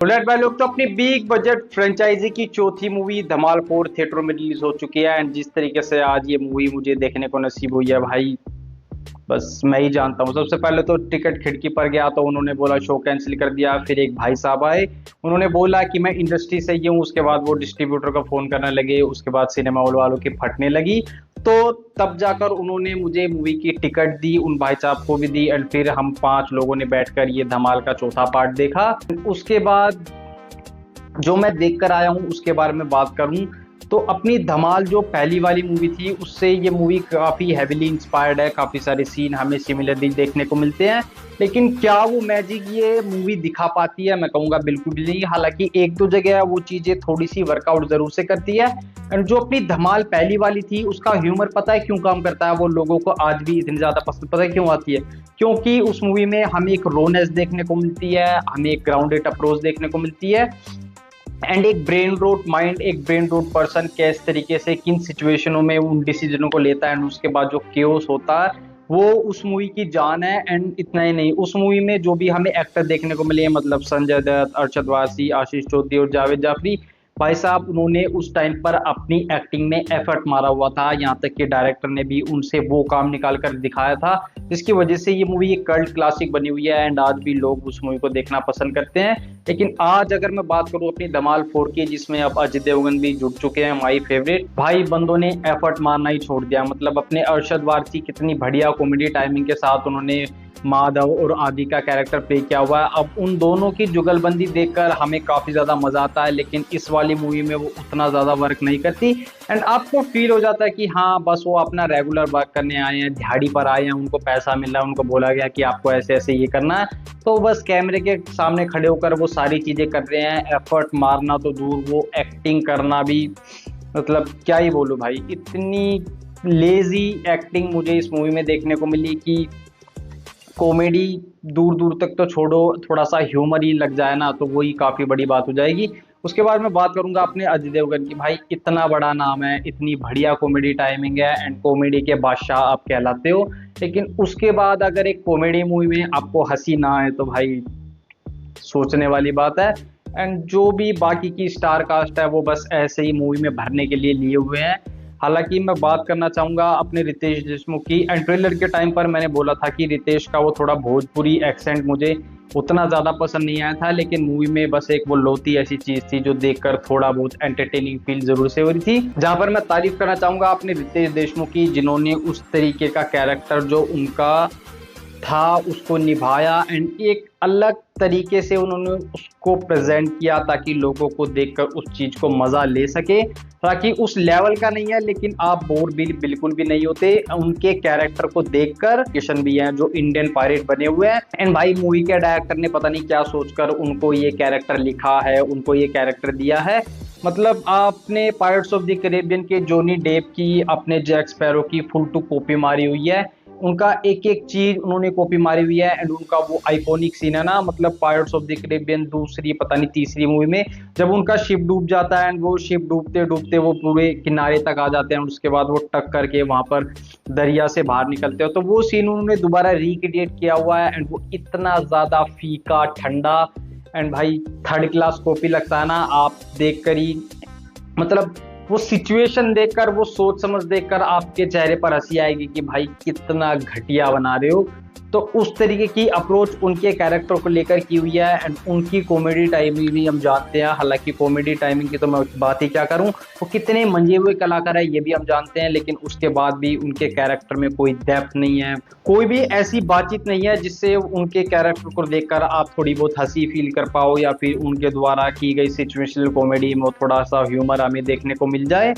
Bullet भाई लोग तो अपनी बिग बजट फ्रेंचाइजी की चौथी मूवी धमाल 4 थिएटरों में रिलीज हो चुकी है। एंड जिस तरीके से आज ये मूवी मुझे देखने को नसीब हुई है भाई, बस मैं ही जानता हूँ। सबसे पहले तो टिकट खिड़की पर गया तो उन्होंने बोला शो कैंसिल कर दिया। फिर एक भाई साहब आए, उन्होंने बोला कि मैं इंडस्ट्री से ही हूँ। उसके बाद वो डिस्ट्रीब्यूटर का फोन करने लगे, उसके बाद सिनेमा हॉल वालों की फटने लगी। तो तब जाकर उन्होंने मुझे मूवी की टिकट दी, उन भाई साहब को भी दी। एंड फिर हम 5 लोगों ने बैठकर ये धमाल का चौथा पार्ट देखा। उसके बाद जो मैं देख कर आया हूँ उसके बारे में बात करूँ तो अपनी धमाल जो पहली वाली मूवी थी उससे ये मूवी काफी हैविली इंस्पायर्ड है। काफी सारे सीन हमें सिमिलरली देखने को मिलते हैं, लेकिन क्या वो मैजिक ये मूवी दिखा पाती है? मैं कहूंगा बिल्कुल भी नहीं। हालांकि एक दो जगह वो चीजें थोड़ी सी वर्कआउट जरूर से करती है। एंड जो अपनी धमाल पहली वाली थी उसका ह्यूमर पता है क्यों काम करता है, वो लोगों को आज भी इतनी ज्यादा पसंद पता है क्यों आती है? क्योंकि उस मूवी में हमें एक रोनेस देखने को मिलती है, हमें एक ग्राउंडेड अप्रोच देखने को मिलती है। एंड एक ब्रेन रोट माइंड, एक ब्रेन रोट पर्सन किस तरीके से किन सिचुएशनों में उन डिसीजनों को लेता है। एंड उसके बाद जो केओस होता है वो उस मूवी की जान है। एंड इतना ही नहीं, उस मूवी में जो भी हमें एक्टर देखने को मिले हैं, मतलब संजय दत्त, अरशद वारसी, आशीष चौधरी और जावेद जाफरी, भाई साहब उन्होंने उस टाइम पर अपनी एक्टिंग में एफर्ट मारा हुआ था। यहाँ तक कि डायरेक्टर ने भी उनसे वो काम निकाल कर दिखाया था जिसकी वजह से ये मूवी एक कल्ट क्लासिक बनी हुई है। एंड आज भी लोग उस मूवी को देखना पसंद करते हैं। लेकिन आज अगर मैं बात करूं अपनी धमाल 4 की, जिसमें अब अजय देवगन भी जुड़ चुके हैं, माई फेवरेट भाई, बंदों ने एफर्ट मारना ही छोड़ दिया। मतलब अपने अरशद वारसी कितनी बढ़िया कॉमेडी टाइमिंग के साथ उन्होंने माधव और आदि का कैरेक्टर प्ले किया हुआ है। अब उन दोनों की जुगलबंदी देखकर हमें काफी ज्यादा मजा आता है, लेकिन इस वाली मूवी में वो उतना ज्यादा वर्क नहीं करती। एंड आपको फील हो जाता है कि हाँ बस वो अपना रेगुलर वर्क करने आए हैं, दिहाड़ी पर आए हैं, उनको पैसा मिल रहा है, उनको बोला गया कि आपको ऐसे ऐसे ये करना है, तो बस कैमरे के सामने खड़े होकर वो सारी चीजें कर रहे हैं। एफर्ट मारना तो दूर, वो एक्टिंग करना भी, मतलब क्या ही बोलूं भाई, इतनी लेजी एक्टिंग मुझे इस मूवी में देखने को मिली कि कॉमेडी दूर दूर तक तो छोड़ो, थोड़ा सा ह्यूमर ही लग जाए ना तो वही काफी बड़ी बात हो जाएगी। उसके बाद मैं बात करूंगा अपने अजय देवगन की। भाई इतना बड़ा नाम है, इतनी बढ़िया कॉमेडी टाइमिंग है, एंड कॉमेडी के बादशाह आप कहलाते हो, लेकिन उसके बाद अगर एक कॉमेडी मूवी में आपको हंसी ना आए तो भाई सोचने वाली बात है। एंड जो भी बाकी की स्टार कास्ट है वो बस ऐसे ही मूवी में भरने के लिए लिए हुए हैं। हालांकि मैं बात करना चाहूंगा अपने रितेश देशमुख की। एंड ट्रेलर के टाइम पर मैंने बोला था कि रितेश का वो थोड़ा भोजपुरी एक्सेंट मुझे उतना ज्यादा पसंद नहीं आया था, लेकिन मूवी में बस एक वो लोती ऐसी चीज थी जो देखकर थोड़ा बहुत एंटरटेनिंग फील जरूर से हो रही थी। जहां पर मैं तारीफ करना चाहूंगा अपने रितेश देशमुख की, जिन्होंने उस तरीके का कैरेक्टर जो उनका था उसको निभाया। एंड एक अलग तरीके से उन्होंने उसको प्रेजेंट किया ताकि लोगों को देखकर उस चीज को मजा ले सके। ताकि उस लेवल का नहीं है, लेकिन आप बोर भी बिल्कुल भी नहीं होते उनके कैरेक्टर को देखकर। किशन भी हैं जो इंडियन पायरेट बने हुए हैं। एंड भाई मूवी के डायरेक्टर ने पता नहीं क्या सोचकर उनको ये कैरेक्टर लिखा है, उनको ये कैरेक्टर दिया है। मतलब आपने पायरेट्स ऑफ द कैरेबियन के जॉनी डेप की, अपने जैक स्पैरो की फुल टू कॉपी मारी हुई है। उनका एक एक चीज उन्होंने कॉपी मारी हुई है। एंड उनका वो आइकॉनिक सीन है ना, मतलब पायरेट्स ऑफ द कैरेबियन दूसरी पता नहीं तीसरी मूवी में जब उनका शिप डूब जाता है, एंड वो शिप डूबते डूबते वो पूरे किनारे तक आ जाते हैं, उसके बाद वो टक करके वहां पर दरिया से बाहर निकलते हो, तो वो सीन उन्होंने दोबारा रिक्रिएट किया हुआ है। एंड वो इतना ज्यादा फीका ठंडा एंड भाई थर्ड क्लास कॉपी लगता है ना, आप देख कर ही, मतलब वो सिचुएशन देखकर, वो सोच समझ देखकर आपके चेहरे पर हंसी आएगी कि भाई कितना घटिया बना रहे हो। तो उस तरीके की अप्रोच उनके कैरेक्टर को लेकर की हुई है। एंड उनकी कॉमेडी टाइमिंग भी हम जानते हैं। हालांकि कॉमेडी टाइमिंग की तो मैं बात ही क्या करूं, वो कितने मंजे हुए कलाकार है ये भी हम जानते हैं, लेकिन उसके बाद भी उनके कैरेक्टर में कोई डेप्थ नहीं है, कोई भी ऐसी बातचीत नहीं है जिससे उनके कैरेक्टर को देखकर आप थोड़ी बहुत हंसी फील कर पाओ, या फिर उनके द्वारा की गई सिचुएशनल कॉमेडी में थोड़ा सा ह्यूमर हमें देखने को मिल जाए।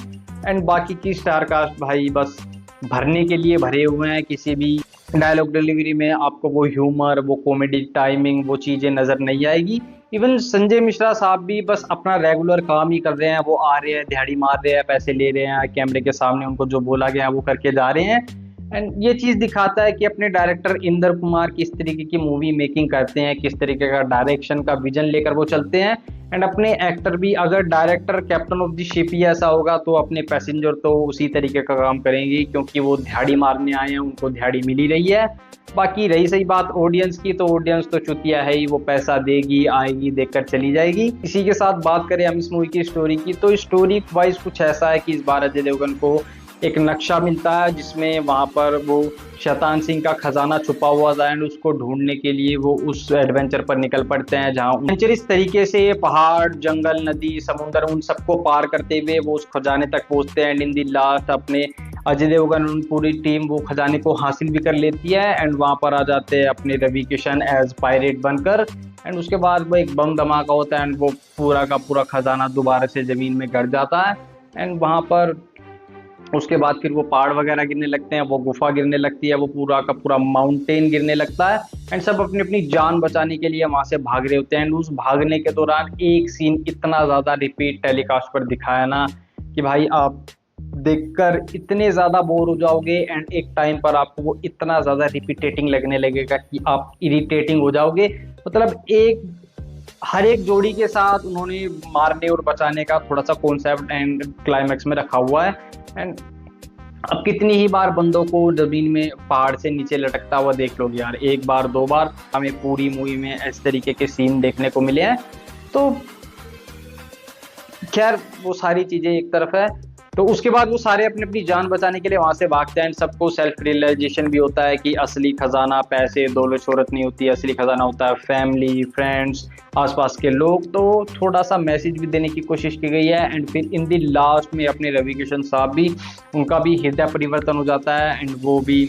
एंड बाकी की स्टार कास्ट भाई बस भरने के लिए भरे हुए हैं, किसी भी डायलॉग डिलीवरी में आपको वो ह्यूमर, वो कॉमेडी टाइमिंग, वो चीजें नजर नहीं आएगी। इवन संजय मिश्रा साहब भी बस अपना रेगुलर काम ही कर रहे हैं, वो आ रहे हैं, दिहाड़ी मार रहे हैं, पैसे ले रहे हैं, कैमरे के सामने उनको जो बोला गया है वो करके जा रहे हैं। एंड ये चीज दिखाता है कि अपने डायरेक्टर इंदर कुमार किस तरीके की मूवी मेकिंग करते हैं, किस तरीके का डायरेक्शन का विजन लेकर वो चलते हैं। एंड अपने एक्टर भी, अगर director captain of the ship ही ऐसा होगा तो अपने पैसेंजर तो उसी तरीके का काम करेंगे, क्योंकि वो दिहाड़ी मारने आए हैं, उनको दिहाड़ी मिल ही रही है। बाकी रही सही बात ऑडियंस की, तो ऑडियंस तो चुतिया है ही, वो पैसा देगी, आएगी, देखकर चली जाएगी। इसी के साथ बात करें हम इस मूवी की स्टोरी की, तो स्टोरी वाइज कुछ ऐसा है कि इस बार अजय देवगन को एक नक्शा मिलता है, जिसमें वहां पर वो शैतान सिंह का खजाना छुपा हुआ था, एंड उसको ढूंढने के लिए वो उस एडवेंचर पर निकल पड़ते हैं, जहां एडवेंचरस तरीके से पहाड़, जंगल, नदी, समुद्र, उन सबको पार करते हुए वो उस खजाने तक पहुंचते हैं। एंड इन दी लास्ट अपने अजय देवगन, उन पूरी टीम वो खजाने को हासिल भी कर लेती है, एंड वहां पर आ जाते हैं अपने रवि किशन एज पायरेट बनकर। एंड उसके बाद वो एक बम धमाका होता है, एंड वो पूरा का पूरा खजाना दोबारा से जमीन में गिर जाता है। एंड वहां पर उसके बाद फिर वो पहाड़ वगैरह गिरने लगते हैं, वो गुफा गिरने लगती है, वो पूरा का पूरा माउंटेन गिरने लगता है, एंड सब अपनी अपनी जान बचाने के लिए वहां से भाग रहे होते हैं। एंड उस भागने के दौरान एक सीन इतना ज्यादा रिपीट टेलीकास्ट पर दिखाया ना कि भाई आप देखकर इतने ज्यादा बोर हो जाओगे, एंड एक टाइम पर आपको वो इतना ज्यादा रिपीटेटिंग लगने लगेगा कि आप इरिटेटिंग हो जाओगे। मतलब एक हर एक जोड़ी के साथ उन्होंने मारने और बचाने का थोड़ा सा कॉन्सेप्ट एंड क्लाइमैक्स में रखा हुआ है। एंड अब कितनी ही बार बंदों को जमीन में पहाड़ से नीचे लटकता हुआ देख लोगे यार, एक बार दो बार, हमें पूरी मूवी में इस तरीके के सीन देखने को मिले हैं। तो खैर वो सारी चीजें एक तरफ है, तो उसके बाद वो सारे अपनी अपनी जान बचाने के लिए वहां से भागते हैं। सबको सेल्फ रियलाइजेशन भी होता है कि असली खजाना पैसे, दौलत, शोहरत नहीं होती है, असली खजाना होता है फैमिली, फ्रेंड्स, आसपास के लोग। तो थोड़ा सा मैसेज भी देने की कोशिश की गई है। एंड फिर इन दी लास्ट में अपने रवि किशन साहब भी, उनका भी हृदय परिवर्तन हो जाता है, एंड वो भी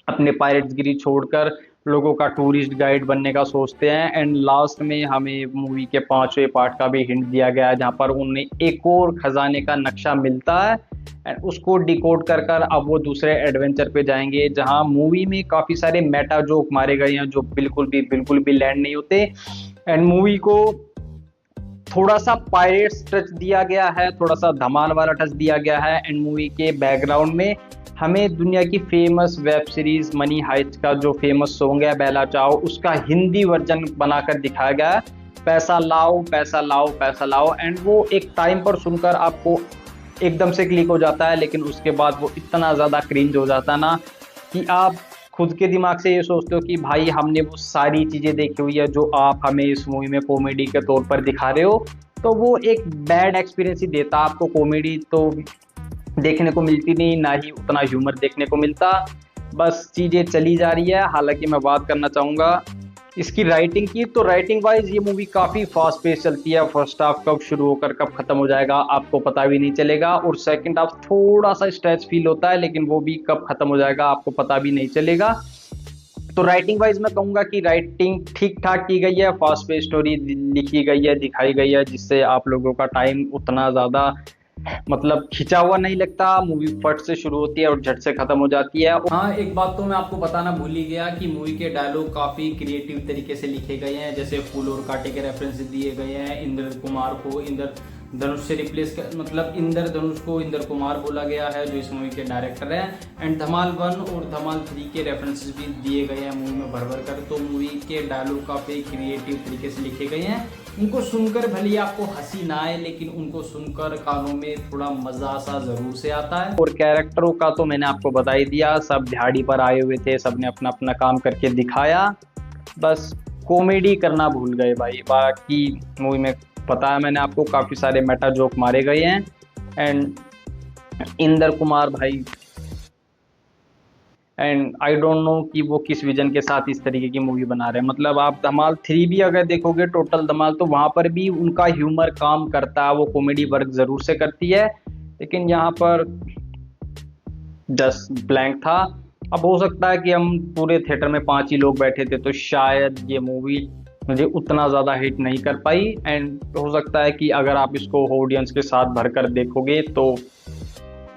अपने पायरेट्सगिरी छोड़कर लोगों का टूरिस्ट गाइड बनने का सोचते हैं। एंड लास्ट में हमें मूवी के 5वें पार्ट का भी हिंट दिया गया है, जहाँ पर उन्हें एक और खजाने का नक्शा मिलता है, एंड उसको डिकोड कर कर अब वो दूसरे एडवेंचर पे जाएंगे, जहाँ मूवी में काफी सारे मेटा जोक मारे गए हैं जो बिल्कुल भी लैंड नहीं होते। एंड मूवी को थोड़ा सा पायरेट्स टच दिया गया है, थोड़ा सा धमाल वाला टच दिया गया है। एंड मूवी के बैकग्राउंड में हमें दुनिया की famous web series money heist का जो फेमस सॉन्ग है बेला चाओ, उसका हिंदी वर्जन बनाकर दिखाया गया है, पैसा लाओ पैसा लाओ पैसा लाओ। एंड वो एक टाइम पर सुनकर आपको एकदम से क्लिक हो जाता है, लेकिन उसके बाद वो इतना ज़्यादा क्रिंज हो जाता है ना कि आप खुद के दिमाग से ये सोचते हो कि भाई हमने वो सारी चीज़ें देखी हुई है जो आप हमें इस मूवी में कॉमेडी के तौर पर दिखा रहे हो। तो वो एक बैड एक्सपीरियंस ही देता, आपको कॉमेडी तो देखने को मिलती नहीं, ना ही उतना ह्यूमर देखने को मिलता, बस चीज़ें चली जा रही है। हालांकि मैं बात करना चाहूँगा इसकी राइटिंग की, तो राइटिंग वाइज ये मूवी काफ़ी फास्ट पेस चलती है। फर्स्ट हाफ कब शुरू होकर कब खत्म हो जाएगा आपको पता भी नहीं चलेगा, और सेकंड हाफ थोड़ा सा स्ट्रेच फील होता है, लेकिन वो भी कब खत्म हो जाएगा आपको पता भी नहीं चलेगा। तो राइटिंग वाइज मैं कहूँगा कि राइटिंग ठीक ठाक की गई है, फास्ट पेस स्टोरी लिखी गई है, दिखाई गई है, जिससे आप लोगों का टाइम उतना ज़्यादा मतलब खिंचा हुआ नहीं लगता। मूवी फट से शुरू होती है और झट से खत्म हो जाती है। हाँ, एक बात तो मैं आपको बताना भूल ही गया कि मूवी के डायलॉग काफी क्रिएटिव तरीके से लिखे गए हैं, जैसे फूल और कांटे के रेफरेंस दिए गए हैं। इंद्र कुमार को इंद्र धनुष से रिप्लेस कर, मतलब इंद्र धनुष को इंद्र कुमार बोला गया है जो इस मूवी के डायरेक्टर हैं। एंड धमाल 1 और धमाल 3 के रेफरेंसेस भी दिए गए हैं मूवी में भर भर कर। तो मूवी के डायलॉग काफी क्रिएटिव तरीके से लिखे गए हैं। उनको सुनकर भले आपको हंसी ना आए, लेकिन उनको सुनकर कानों में थोड़ा मजा सा जरूर से आता है। और कैरेक्टरों का तो मैंने आपको बता ही दिया, सब दिहाड़ी पर आए हुए थे, सबने अपना अपना काम करके दिखाया, बस कॉमेडी करना भूल गए भाई। बाकी मूवी में पता है मैंने आपको काफ़ी सारे मेटा जोक मारे गए हैं। एंड इंद्र कुमार भाई, एंड आई डोंट नो कि वो किस विजन के साथ इस तरीके की मूवी बना रहे हैं। मतलब आप धमाल 3 भी अगर देखोगे टोटल धमाल, तो वहाँ पर भी उनका ह्यूमर काम करता है, वो कॉमेडी वर्क ज़रूर से करती है, लेकिन यहाँ पर जस्ट ब्लैंक था। अब हो सकता है कि हम पूरे थिएटर में 5 ही लोग बैठे थे, तो शायद ये मूवी मुझे उतना ज़्यादा हिट नहीं कर पाई। एंड हो सकता है कि अगर आप इसको ऑडियंस के साथ भरकर देखोगे तो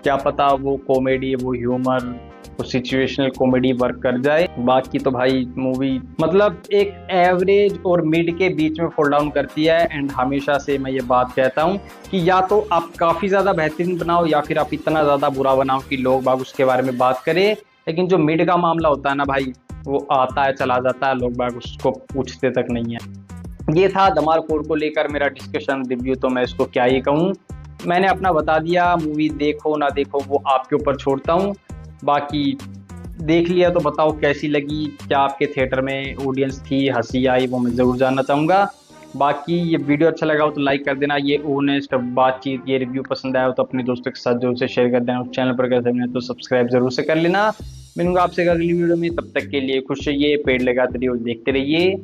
क्या पता वो कॉमेडी, वो ह्यूमर, वो सिचुएशनल कॉमेडी वर्क कर जाए। बाकी तो भाई मूवी मतलब एक एवरेज और मिड के बीच में फॉल डाउन करती है। एंड हमेशा से मैं ये बात कहता हूँ कि या तो आप काफ़ी ज़्यादा बेहतरीन बनाओ, या फिर आप इतना ज़्यादा बुरा बनाओ कि लोग बाग उसके बारे में बात करें। लेकिन जो मिड का मामला होता है ना भाई, वो आता है चला जाता है, लोग बाग उसको पूछते तक नहीं है। ये था धमाल 4 को लेकर मेरा डिस्कशन रिव्यू। तो मैं इसको क्या ही कहूँ, मैंने अपना बता दिया। मूवी देखो ना देखो वो आपके ऊपर छोड़ता हूँ। बाकी देख लिया तो बताओ कैसी लगी, क्या आपके थिएटर में ऑडियंस थी, हंसी आई, वो मैं ज़रूर जानना चाहूँगा। बाकी ये वीडियो अच्छा लगा हो तो लाइक कर देना। ये ऑनेस्ट बातचीत, ये रिव्यू पसंद आया हो तो अपने दोस्तों के साथ जरूर से शेयर कर देना। उस चैनल पर कैसे मिले तो सब्सक्राइब जरूर से कर लेना। मिलूंगा आपसे अगली वीडियो में, तब तक के लिए खुश रहिए, पेड़ लगाते रहिए और देखते रहिए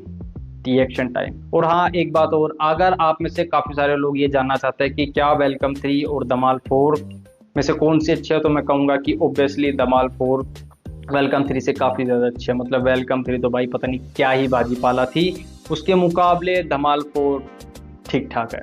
रिएक्शन टाइम। और हाँ, एक बात और, अगर आप में से काफ़ी सारे लोग ये जानना चाहते हैं कि क्या वेलकम 3 और धमाल 4 में से कौन सी अच्छी है, तो मैं कहूँगा कि ऑब्वियसली धमाल 4 वेलकम 3 से काफ़ी ज़्यादा अच्छी है। मतलब वेलकम 3 तो भाई पता नहीं क्या ही बाजी पाला थी, उसके मुकाबले धमाल 4 ठीक ठाक है।